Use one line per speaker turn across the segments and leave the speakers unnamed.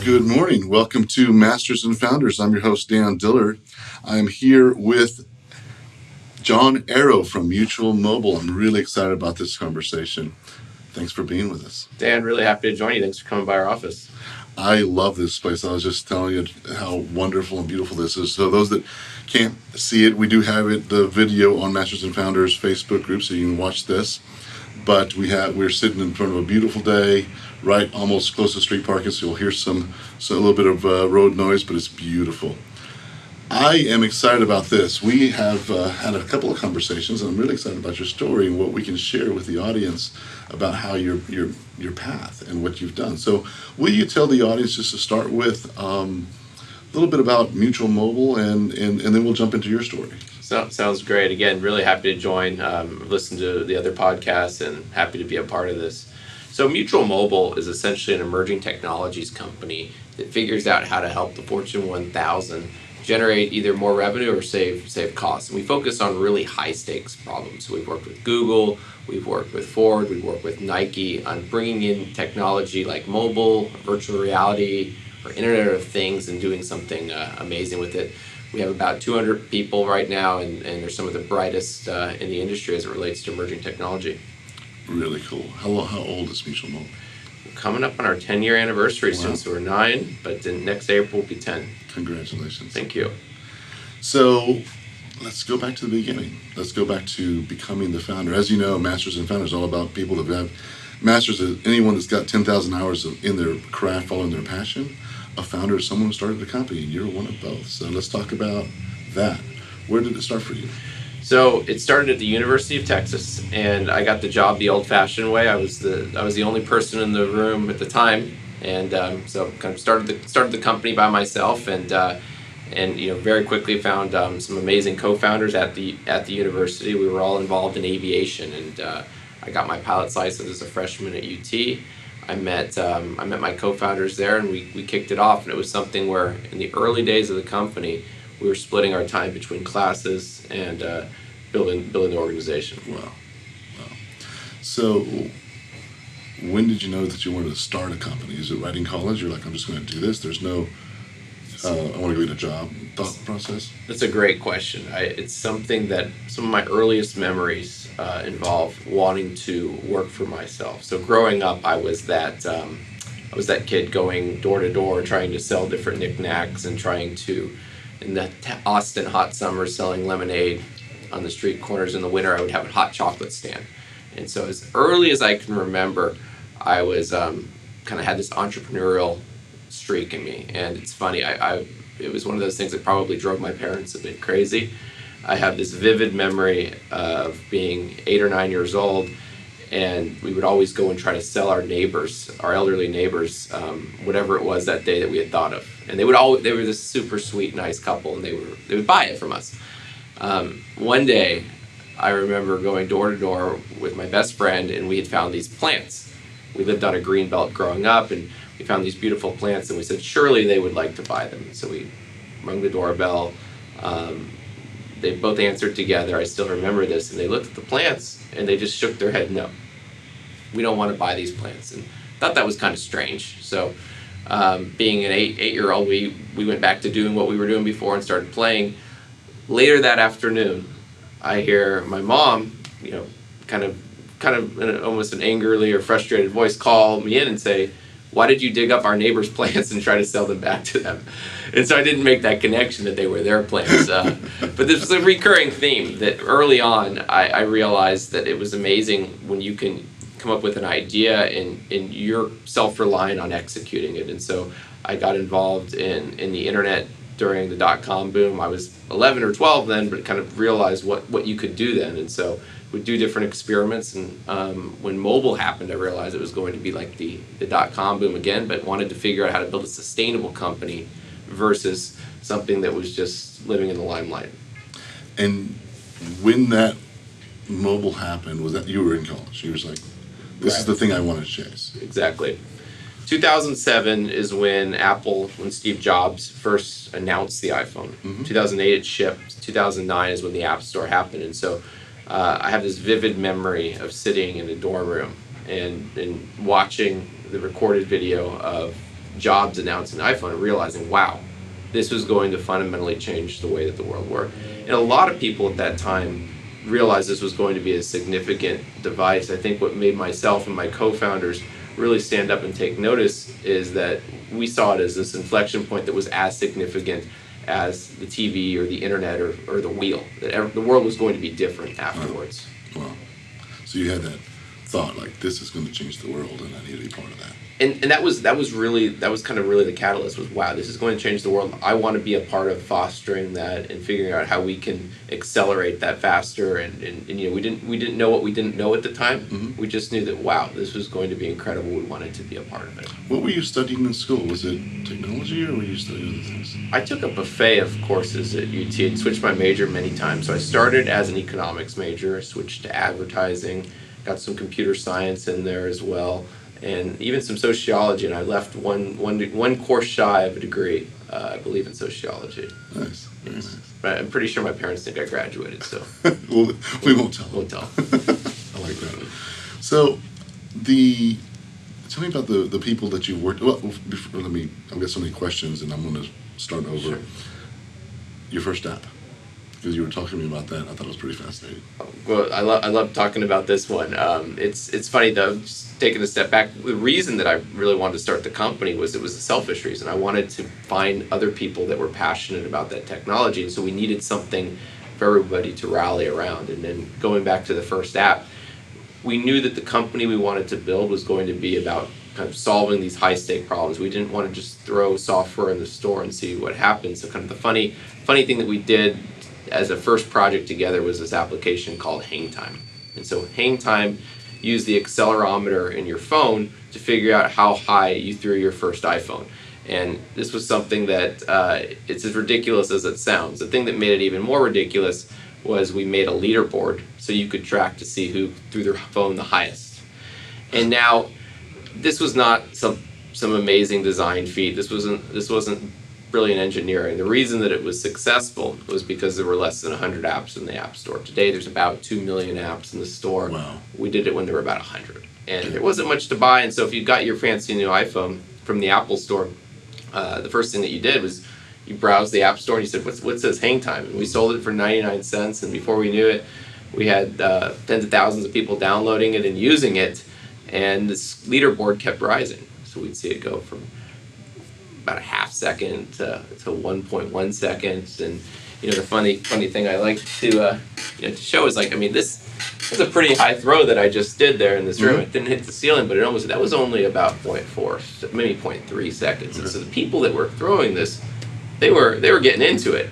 Good morning. Welcome to Masters and Founders. I'm your host, Dan Dillard. I'm here with John Arrow from Mutual Mobile. I'm really excited about this conversation. Thanks for being with us.
Dan, really happy to join you. Thanks for coming by our office.
I love this place. I was just telling you how wonderful and beautiful this is. So those that can't see it, we do have it, the video on Masters and Founders Facebook group, so you can watch this. But we're sitting in front of a beautiful day, right almost close to street parking, so you'll hear a little bit of road noise, but it's beautiful. I am excited about this. We have had a couple of conversations, and I'm really excited about your story and what we can share with the audience about how your path and what you've done. So will you tell the audience, just to start with, a little bit about Mutual Mobile, and then we'll jump into your story.
Sounds great. Again, really happy to join. Listen to the other podcasts and happy to be a part of this. So Mutual Mobile is essentially an emerging technologies company that figures out how to help the Fortune 1000 generate either more revenue or save costs. And we focus on really high stakes problems. So we've worked with Google, we've worked with Ford, we've worked with Nike on bringing in technology like mobile, virtual reality, or Internet of Things and doing something amazing with it. We have about 200 people right now, and they're some of the brightest in the industry as it relates to emerging technology.
Really cool. How old is Mutual Mobile?
We're coming up on our 10-year anniversary soon, so we're 9, but then next April will be 10.
Congratulations.
Thank you.
So let's go back to the beginning. Let's go back to becoming the founder. As you know, Masters and Founders is all about people that have masters. Anyone that's got 10,000 hours in their craft, following their passion. A founder is someone who started a company, and you're one of both. So let's talk about that. Where did it start for you?
So it started at the University of Texas, and I got the job the old-fashioned way. I was the only person in the room at the time, and so kind of started the company by myself, and very quickly found some amazing co-founders at the university. We were all involved in aviation, and I got my pilot's license as a freshman at UT. I met my co-founders there, and we kicked it off, and it was something where in the early days of the company, we were splitting our time between classes and building the organization.
Wow. So when did you know that you wanted to start a company? Is it right in college? You're like, I'm just going to do this. There's no, I want to go get a job thought process?
That's a great question. It's something that some of my earliest memories involve wanting to work for myself. So growing up, I was that kid going door to door, trying to sell different knickknacks and trying to, in the Austin hot summer, selling lemonade on the street corners. In the winter, I would have a hot chocolate stand. And so as early as I can remember, I was kind of had this entrepreneurial streak in me. And it's funny, it was one of those things that probably drove my parents a bit crazy. I have this vivid memory of being 8 or 9 years old, and we would always go and try to sell our elderly neighbors, whatever it was that day that we had thought of. And they were this super sweet, nice couple, and they would buy it from us. One day, I remember going door to door with my best friend, and we had found these plants. We lived on a green belt growing up, and we found these beautiful plants, and we said surely they would like to buy them. So we rang the doorbell. They both answered together. I still remember this, and they looked at the plants, and they just shook their head, no, we don't want to buy these plants. And I thought that was kind of strange. So being an eight-year-old, we went back to doing what we were doing before and started playing. Later that afternoon, I hear my mom, kind of in almost an angrily or frustrated voice, call me in and say, why did you dig up our neighbor's plants and try to sell them back to them? And so I didn't make that connection that they were their plants. But this was a recurring theme that early on I realized that it was amazing when you can come up with an idea and you're self-reliant on executing it. And so I got involved in the internet during the dot-com boom. I was 11 or 12 then, but kind of realized what you could do then. And so we'd do different experiments, and when mobile happened, I realized it was going to be like the dot-com boom again, but wanted to figure out how to build a sustainable company versus something that was just living in the limelight.
And when that mobile happened, was that you were in college? You were like, this is the thing I want to chase.
Exactly. 2007 is when Steve Jobs first announced the iPhone. Mm-hmm. 2008 it shipped. 2009 is when the App Store happened. And so I have this vivid memory of sitting in a dorm room and watching the recorded video of Jobs announcing the iPhone and realizing, wow, this was going to fundamentally change the way that the world worked. And a lot of people at that time realized this was going to be a significant device. I think what made myself and my co-founders really stand up and take notice is that we saw it as this inflection point that was as significant as the TV or the internet or the wheel. That the world was going to be different afterwards.
Wow. So you had that thought, like, this is going to change the world, and I need to be part of that.
And that was kind of really the catalyst. Was, wow, this is going to change the world. I want to be a part of fostering that and figuring out how we can accelerate that faster. And you know, we didn't know what we didn't know at the time.
Mm-hmm.
We just knew that, wow, this was going to be incredible. We wanted to be a part of it.
What were you studying in school? Was it technology, or were you studying other things?
I took a buffet of courses at UT and switched my major many times. So I started as an economics major. I switched to advertising. Got some computer science in there as well, and even some sociology. And I left one course shy of a degree, I believe, in sociology.
Nice, very nice.
But I'm pretty sure my parents think I graduated, so
Well, we won't tell.
Won't tell.
I like that. So, tell me about the people that you've worked. Well, before, I've got so many questions, and I'm going to start over.
Sure.
Your first app, because you were talking to me about that. I thought it was pretty fascinating.
Well, I love talking about this one. It's funny though. Just taking a step back, the reason that I really wanted to start the company was it was a selfish reason. I wanted to find other people that were passionate about that technology, and so we needed something for everybody to rally around. And then going back to the first app, we knew that the company we wanted to build was going to be about kind of solving these high-stake problems. We didn't want to just throw software in the store and see what happens. So kind of the funny thing that we did as a first project together was this application called Hang Time. And so Hang Time used the accelerometer in your phone to figure out how high you threw your first iPhone. And this was something that it's as ridiculous as it sounds. The thing that made it even more ridiculous was we made a leaderboard so you could track to see who threw their phone the highest. And now, this was not some amazing design feat. This wasn't brilliant engineering. The reason that it was successful was because there were less than 100 apps in the App Store. Today, there's about 2 million apps in the store.
Wow.
We did it when there were about 100. And there wasn't much to buy, and so if you got your fancy new iPhone from the Apple Store, the first thing that you did was you browsed the App Store and you said, what says Hang Time? And we sold it for 99 cents, and before we knew it, we had tens of thousands of people downloading it and using it, and this leaderboard kept rising. So we'd see it go from about a half second to 1.1 seconds. And you know, the funny thing I like to to show is, like, I mean, this is a pretty high throw that I just did there in this room. It didn't hit the ceiling, but that was only about 0.4, maybe 0.3 seconds. And so the people that were throwing this, they were getting into it.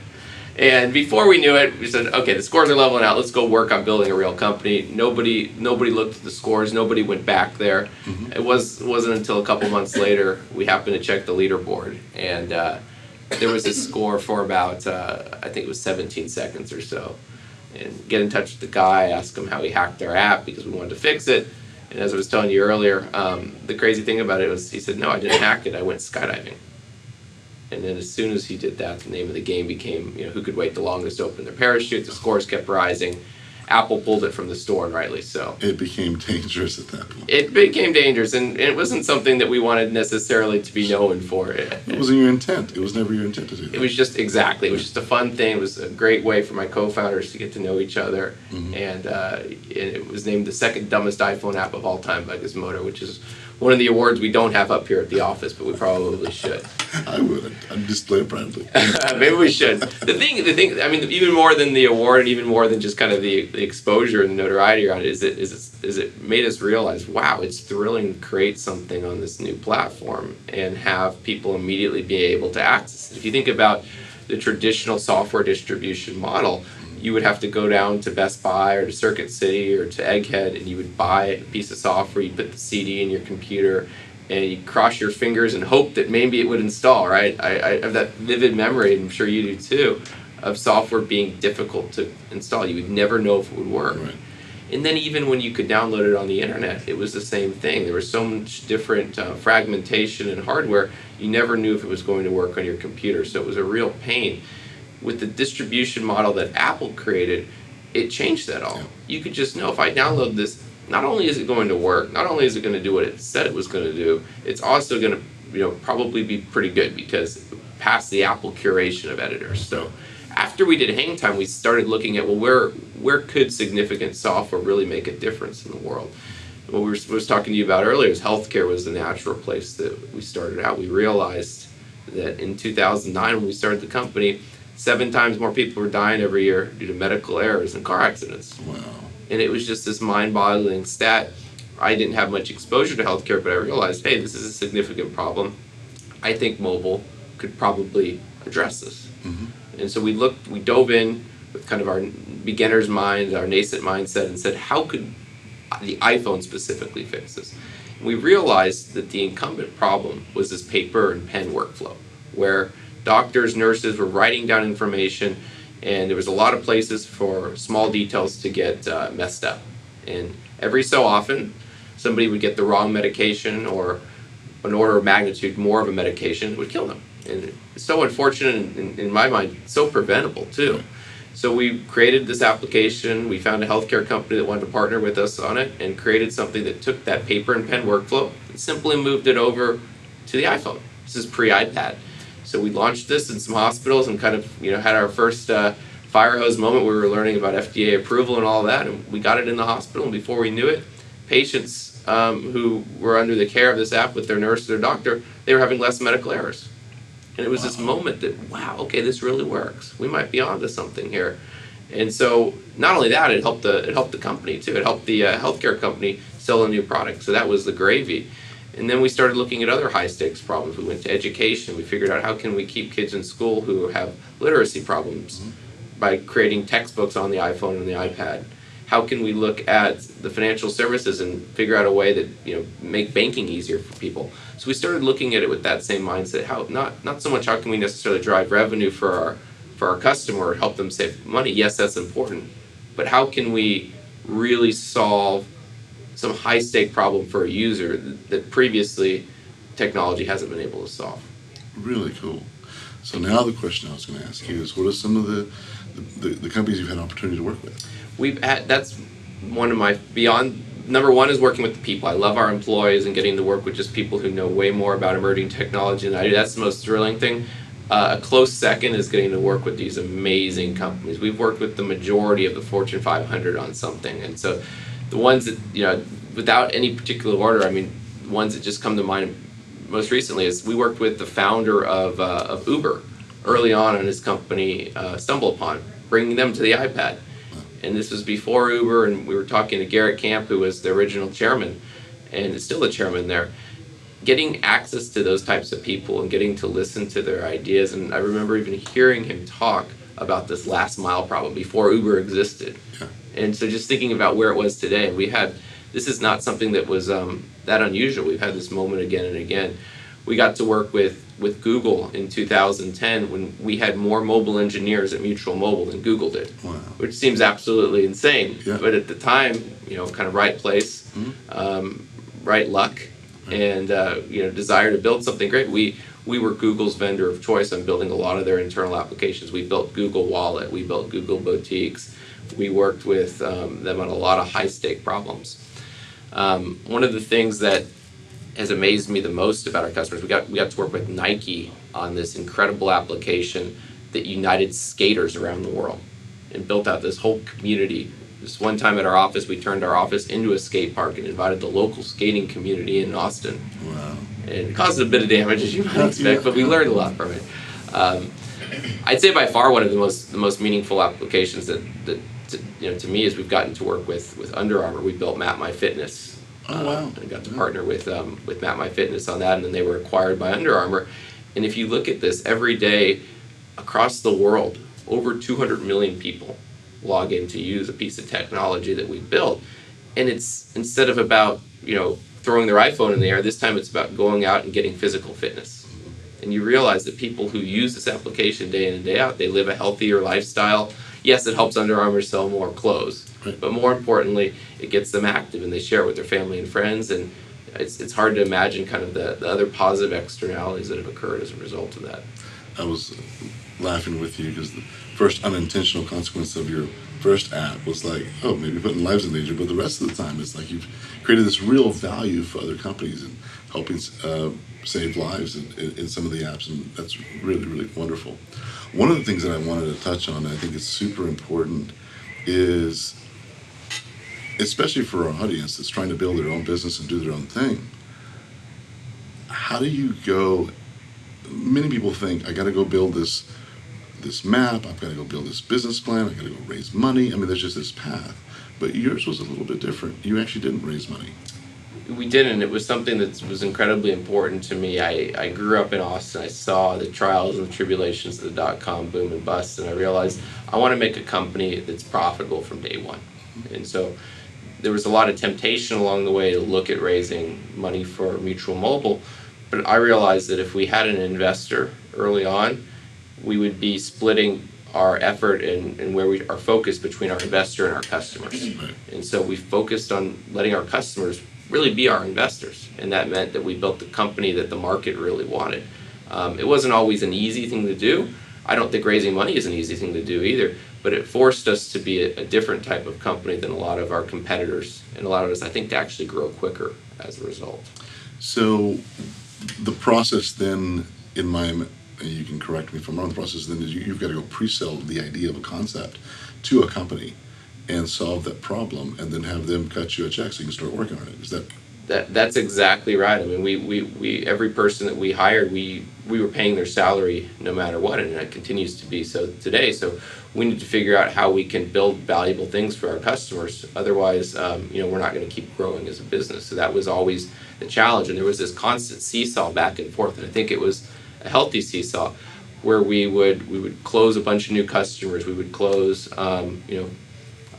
And before we knew it, we said, okay, the scores are leveling out. Let's go work on building a real company. Nobody looked at the scores. Nobody went back there. It wasn't until a couple months later we happened to check the leaderboard, and there was a score for about I think it was 17 seconds or so. And get in touch with the guy, ask him how he hacked our app because we wanted to fix it. And as I was telling you earlier, the crazy thing about it was he said, no, I didn't hack it. I went skydiving. And then as soon as he did that, the name of the game became, who could wait the longest to open their parachute. The scores kept rising. Apple pulled it from the store, and rightly so.
It became dangerous at that point.
It became dangerous, and it wasn't something that we wanted necessarily to be known for.
It wasn't your intent. It was never your intent to do that.
It was just it was just a fun thing. It was a great way for my co-founders to get to know each other. And it was named the second dumbest iPhone app of all time by Gizmodo, which is one of the awards we don't have up here at the office, but we probably should.
I would. I'd display it proudly.
Maybe we should. The thing. I mean, even more than the award, and even more than just kind of the exposure and the notoriety around it, is it made us realize, wow, it's thrilling to create something on this new platform and have people immediately be able to access it. If you think about the traditional software distribution model, you would have to go down to Best Buy or to Circuit City or to Egghead, and you would buy a piece of software, you put the CD in your computer, and you cross your fingers and hope that maybe it would install, right? I have that vivid memory, and I'm sure you do too, of software being difficult to install. You would never know if it would work.
Right.
And then even when you could download it on the internet, it was the same thing. There was so much different fragmentation in hardware, you never knew if it was going to work on your computer, so it was a real pain. With the distribution model that Apple created, it changed that all. You could just know, if I download this, not only is it going to work, not only is it going to do what it said it was going to do, it's also going to probably be pretty good because past the Apple curation of editors. So after we did Hang Time, we started looking at, well, where could significant software really make a difference in the world? What we was talking to you about earlier is healthcare was the natural place that we started out. We realized that in 2009, when we started the company, 7 times more people were dying every year due to medical errors and car accidents.
Wow.
And it was just this mind-boggling stat. I didn't have much exposure to healthcare, but I realized, hey, this is a significant problem. I think mobile could probably address this. Mm-hmm. And so we dove in with kind of our beginner's mind, our nascent mindset, and said, how could the iPhone specifically fix this? And we realized that the incumbent problem was this paper and pen workflow, where doctors, nurses were writing down information, and there was a lot of places for small details to get messed up. And every so often, somebody would get the wrong medication, or an order of magnitude more of a medication would kill them. And it's so unfortunate, and in my mind, so preventable too. So we created this application. We found a healthcare company that wanted to partner with us on it, and created something that took that paper and pen workflow and simply moved it over to the iPhone. This is pre-iPad. So we launched this in some hospitals and kind of had our first fire hose moment where we were learning about FDA approval and all that, and we got it in the hospital, and before we knew it, patients who were under the care of this app with their nurse or their doctor, they were having less medical errors. And it was this moment that, wow, okay, this really works. We might be onto something here. And so not only that, it helped the company too. It helped the healthcare company sell a new product. So that was the gravy. And then we started looking at other high stakes problems. We went to education. We figured out how can we keep kids in school who have literacy problems by creating textbooks on the iPhone and the iPad. How can we look at the financial services and figure out a way that make banking easier for people? So we started looking at it with that same mindset. How not so much how can we necessarily drive revenue for our customer or help them save money? Yes, that's important. But how can we really solve some high stake problem for a user that previously technology hasn't been able to solve?
Really cool. So now the question I was going to ask you is, what are some of the companies you've had an opportunity to work with?
That's one of my beyond. Number one is working with the people. I love our employees and getting to work with just people who know way more about emerging technology than I do. That's the most thrilling thing. A close second is getting to work with these amazing companies. We've worked with the majority of the Fortune 500 on something, and so the ones that without any particular order, I mean, the ones that just come to mind most recently is we worked with the founder of Uber early on in his company, StumbleUpon, bringing them to the iPad. And this was before Uber, and we were talking to Garrett Camp, who was the original chairman, and is still the chairman there. Getting access to those types of people and getting to listen to their ideas, and I remember even hearing him talk about this last mile problem before Uber existed. Yeah. And so just thinking about where it was today, and this is not something that was that unusual. We've had this moment again and again. We got to work with Google in 2010 when we had more mobile engineers at Mutual Mobile than Google did. Wow. Which seems absolutely insane. Yeah. But at the time, kind of right place, right luck, and desire to build something great. We were Google's vendor of choice on building a lot of their internal applications. We built Google Wallet. We built Google Boutiques. We worked with them on a lot of high-stake problems. One of the things that has amazed me the most about our customers, we got to work with Nike on this incredible application that united skaters around the world and built out this whole community. This one time at our office, we turned our office into a skate park and invited the local skating community in Austin. Wow. And it caused a bit of damage, as you might expect, but we learned a lot from it. I'd say by far one of the most meaningful applications that to me is we've gotten to work with Under Armour. We built MapMyFitness. Oh, wow. And got to partner with MapMyFitness on that, and then they were acquired by Under Armour. And if you look at this, every day across the world, over 200 million people log in to use a piece of technology that we built. And it's instead of about throwing their iPhone in the air, this time it's about going out and getting physical fitness. And you realize that people who use this application day in and day out, they live a healthier lifestyle. Yes, it helps Under Armour sell more clothes. But more importantly, it gets them active, and they share it with their family and friends, and it's hard to imagine kind of the other positive externalities that have occurred as a result of that.
I was laughing with you because the first unintentional consequence of your first app was like, oh, maybe putting lives in danger, but the rest of the time it's like you've created this real value for other companies and helping saved lives in some of the apps, and that's really, really wonderful. One of the things that I wanted to touch on, and I think it's super important, is especially for our audience that's trying to build their own business and do their own thing. How do you go? Many people think I got to go build this map. I've got to go build this business plan. I got to go raise money. I mean, there's just this path. But yours was a little bit different. You actually didn't raise money.
We didn't. It was something that was incredibly important to me. I grew up in Austin. I saw the trials and the tribulations of the dot-com boom and bust, and I realized I want to make a company that's profitable from day one. And so there was a lot of temptation along the way to look at raising money for Mutual Mobile, but I realized that if we had an investor early on, we would be splitting our effort and where we are focused between our investor and our customers.
Right.
And so we focused on letting our customers really be our investors, and that meant that we built the company that the market really wanted. It wasn't always an easy thing to do. I don't think raising money is an easy thing to do either, but it forced us to be a different type of company than a lot of our competitors, and allowed us, I think, to actually grow quicker as a result.
So the process then, in my, and you can correct me if I'm wrong, the process then is you've got to go pre-sell the idea of a concept to a company and solve that problem, and then have them cut you a check so you can start working on it. Is
That's exactly right. I mean, we every person that we hired, we were paying their salary no matter what, and it continues to be so today. So we need to figure out how we can build valuable things for our customers. Otherwise, we're not going to keep growing as a business. So that was always the challenge, and there was this constant seesaw back and forth. And I think it was a healthy seesaw, where we would close a bunch of new customers. We would close,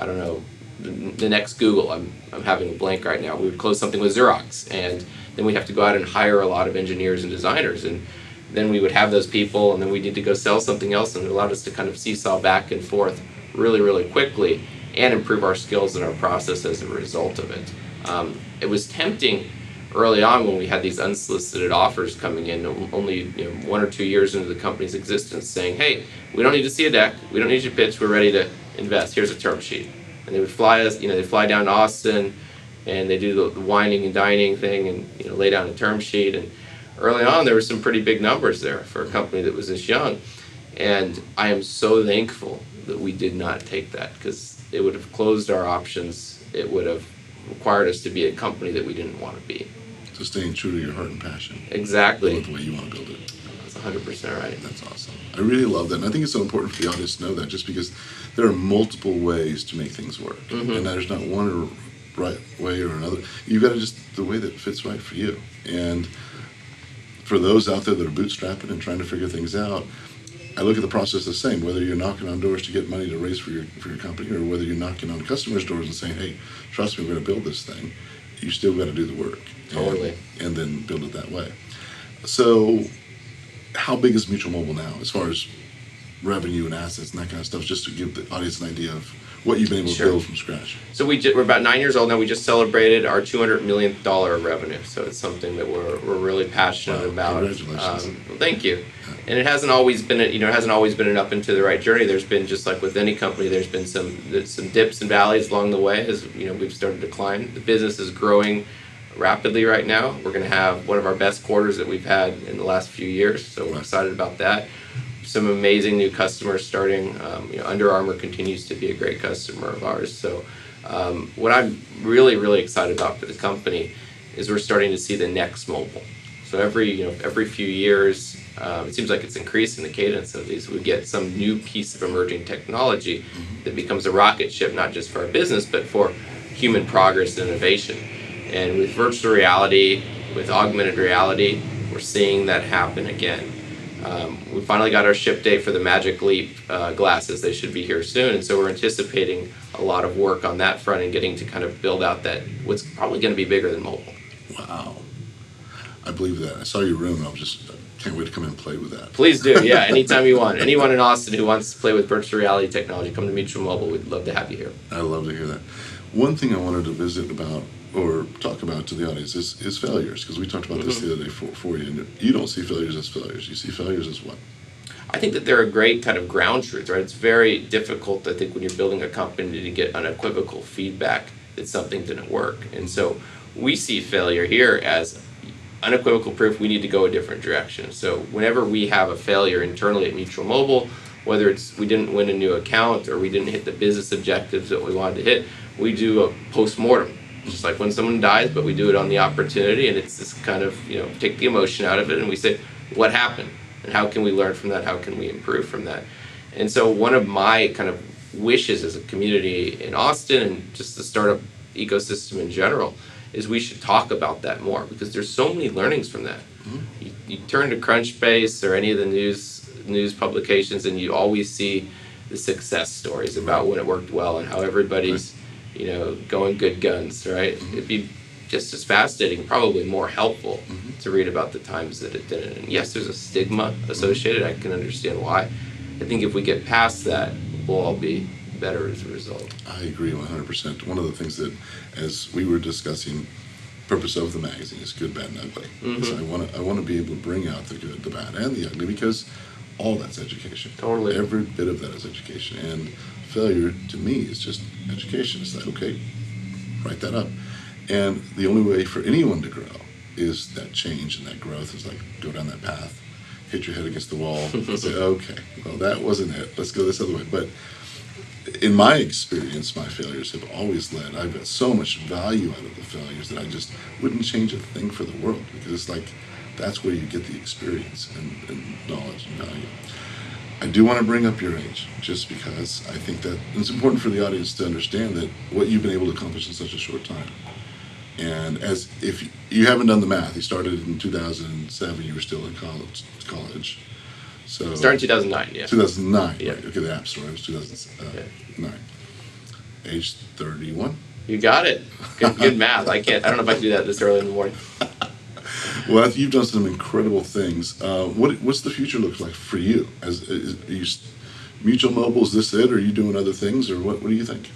I don't know, the next Google. I'm having a blank right now. We would close something with Xerox, and then we'd have to go out and hire a lot of engineers and designers, and then we would have those people, and then we need to go sell something else, and it allowed us to kind of seesaw back and forth really, really quickly and improve our skills and our process as a result of it. It was tempting early on when we had these unsolicited offers coming in, only 1 or 2 years into the company's existence, saying, "Hey, we don't need to see a deck. We don't need your pitch. We're ready to invest. Here's a term sheet." And they would fly us, they fly down to Austin, and they do the whining and dining thing, and lay down a term sheet. And early on, there were some pretty big numbers there for a company that was this young. And I am so thankful that we did not take that, because it would have closed our options. It would have required us to be a company that we didn't want to be.
So staying true to your heart and passion.
Exactly.
Build it the way you want to build it.
That's 100% right.
That's awesome. I really love that. And I think it's so important for the audience to know that, just because there are multiple ways to make things work.
Mm-hmm.
And there's not one right way or another. You've got to just the way that fits right for you. And for those out there that are bootstrapping and trying to figure things out, I look at the process the same, whether you're knocking on doors to get money to raise for your company, or whether you're knocking on customers' doors and saying, "Hey, trust me, we're going to build this thing." You still got to do the work.
Totally.
And then build it that way. So how big is Mutual Mobile now as far as revenue and assets and that kind of stuff, just to give the audience an idea of what you've been able to build from scratch?
So we're about 9 years old now. We just celebrated our $200 million revenue. So it's something that we're really passionate about.
Congratulations.
Well, thank you. And it hasn't always been an up and to the right journey. There's been, just like with any company, there's been some dips and valleys along the way as we've started to climb. The business is growing rapidly right now. We're going to have one of our best quarters that we've had in the last few years. So we're excited about that. Some amazing new customers starting. Under Armour continues to be a great customer of ours. So what I'm really, really excited about for the company is we're starting to see the next mobile. So every few years, it seems like it's increasing the cadence of these. We get some new piece of emerging technology that becomes a rocket ship, not just for our business, but for human progress and innovation. And with virtual reality, with augmented reality, we're seeing that happen again. We finally got our ship date for the Magic Leap glasses. They should be here soon, and so we're anticipating a lot of work on that front and getting to kind of build out that what's probably going to be bigger than mobile.
Wow. I believe that. I saw your room, and can't wait to come in and play with that.
Please do, yeah, anytime you want. Anyone in Austin who wants to play with virtual reality technology, come to Mutual Mobile. We'd love to have you here.
I'd love to hear that. One thing I wanted to visit about or talk about to the audience is failures, because we talked about this the other day for you. And you don't see failures as failures. You see failures as what?
I think that they're a great kind of ground truth, right? It's very difficult, I think, when you're building a company to get unequivocal feedback that something didn't work. And so we see failure here as unequivocal proof we need to go a different direction. So whenever we have a failure internally at Mutual Mobile, whether it's we didn't win a new account or we didn't hit the business objectives that we wanted to hit, we do a post-mortem. Just like when someone dies, but we do it on the opportunity, and it's this kind of, take the emotion out of it, and we say, what happened? And how can we learn from that? How can we improve from that? And so one of my kind of wishes as a community in Austin and just the startup ecosystem in general is we should talk about that more, because there's so many learnings from that. Mm-hmm. You turn to Crunchbase or any of the news publications, and you always see the success stories about when it worked well and how everybody's going good guns, right? Mm-hmm. It'd be just as fascinating, probably more helpful to read about the times that it didn't. And yes, there's a stigma associated. I can understand why. I think if we get past that, we'll all be better as a result.
I agree 100%. One of the things that, as we were discussing, purpose of the magazine is good, bad, and ugly. Mm-hmm. So I want to be able to bring out the good, the bad, and the ugly, because all that's education.
Totally.
Every bit of that is education. And failure, to me, is just education. It's like, okay, write that up. And the only way for anyone to grow is that change and that growth is like go down that path, hit your head against the wall, and say, okay, well, that wasn't it. Let's go this other way. But in my experience, my failures have always led. I've got so much value out of the failures that I just wouldn't change a thing for the world, because it's like that's where you get the experience and knowledge and value. I do want to bring up your age, just because I think that it's important for the audience to understand that what you've been able to accomplish in such a short time. And as if you haven't done the math, you started in 2007, you were still in college. So
started in 2009, yeah.
2009,
yeah.
Right. Okay, the App Store, it was 2009. Age 31?
You got it. Good math. I don't know if I can do that this early in the morning.
Well, you've done some incredible things. What's the future look like for you? Are you Mutual Mobile, is this it? Or are you doing other things, or what do you think?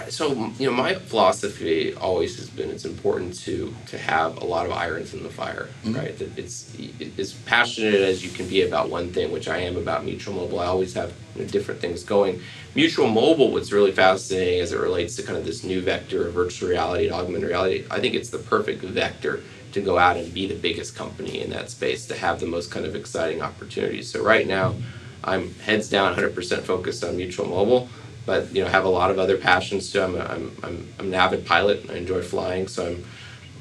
So, my philosophy always has been it's important to have a lot of irons in the fire, right? That it's as passionate as you can be about one thing, which I am about Mutual Mobile. I always have different things going. Mutual Mobile, what's really fascinating as it relates to kind of this new vector of virtual reality and augmented reality, I think it's the perfect vector to go out and be the biggest company in that space, to have the most kind of exciting opportunities. So right now, I'm heads down, 100% focused on Mutual Mobile. But have a lot of other passions too. I'm an avid pilot. I enjoy flying, so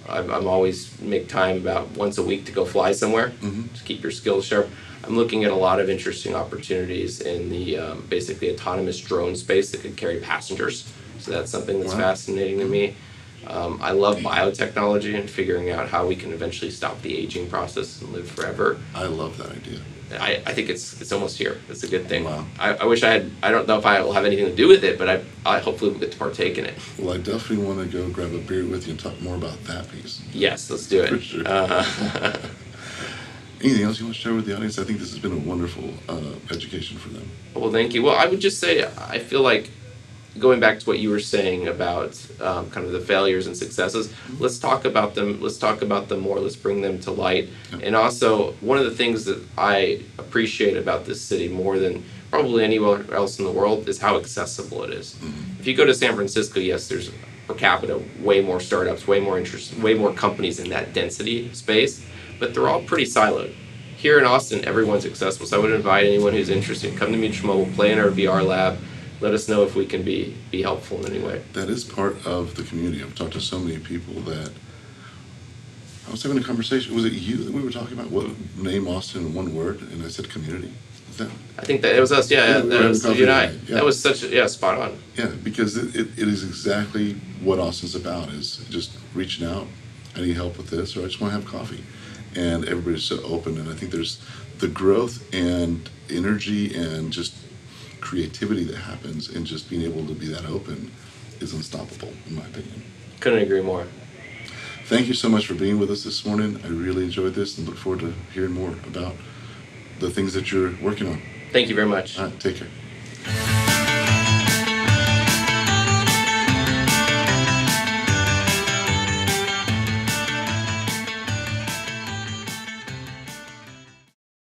I'm always make time about once a week to go fly somewhere to keep your skills sharp. I'm looking at a lot of interesting opportunities in the basically autonomous drone space that could carry passengers. So that's something that's fascinating to me. I love biotechnology and figuring out how we can eventually stop the aging process and live forever.
I love that idea.
I think it's almost here. It's a good thing.
Wow.
I wish I don't know if I will have anything to do with it, but I hopefully will get to partake in it.
Well, I definitely want to go grab a beer with you and talk more about that piece.
Yes, let's do it.
For sure. Anything else you want to share with the audience? I think this has been a wonderful education for them.
Well, thank you. Well, I would just say I feel like, going back to what you were saying about kind of the failures and successes, let's talk about them. Let's talk about them more. Let's bring them to light. Yep. And also, one of the things that I appreciate about this city more than probably anywhere else in the world is how accessible it is. If you go to San Francisco, yes, there's per capita way more startups, way more interest, way more companies in that density space, but they're all pretty siloed. Here in Austin, everyone's accessible. So I would invite anyone who's interested, come to Mutual Mobile, play in our VR lab. Let us know if we can be helpful in any way.
That is part of the community. I've talked to so many people that I was having a conversation. Was it you that we were talking about? What name Austin in one word? And I said community. Is that?
I think that it was us. Yeah, that was you and I. Yeah. That was spot on.
Yeah, because it is exactly what Austin's about. Is just reaching out. I need help with this, or I just want to have coffee, and everybody's so open. And I think there's the growth and energy and just creativity that happens, and just being able to be that open is unstoppable, in my opinion.
Couldn't agree more.
Thank you so much for being with us this morning. I really enjoyed this and look forward to hearing more about the things that you're working on.
Thank you very much.
All right, take care.